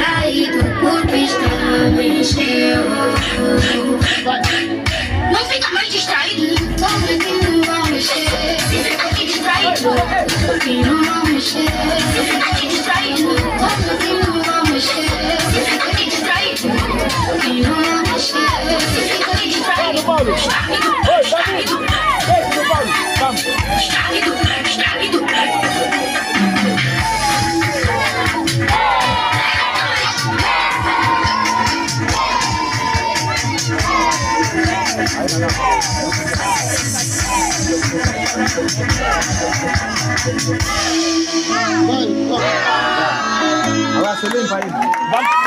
distraído, o cristal mexeu. Não fica mais distraído, vamos aqui não vão mexer. Se você tá aqui distraído, aqui não vão mexer. Se você tá aqui distraído, vamos aqui não vão mexer. Se você tá aqui distraído, aqui não vão mexer. Se você tá aqui distraído, distraído, distraído, distraído. Vai, vai. Agora você vem, vai.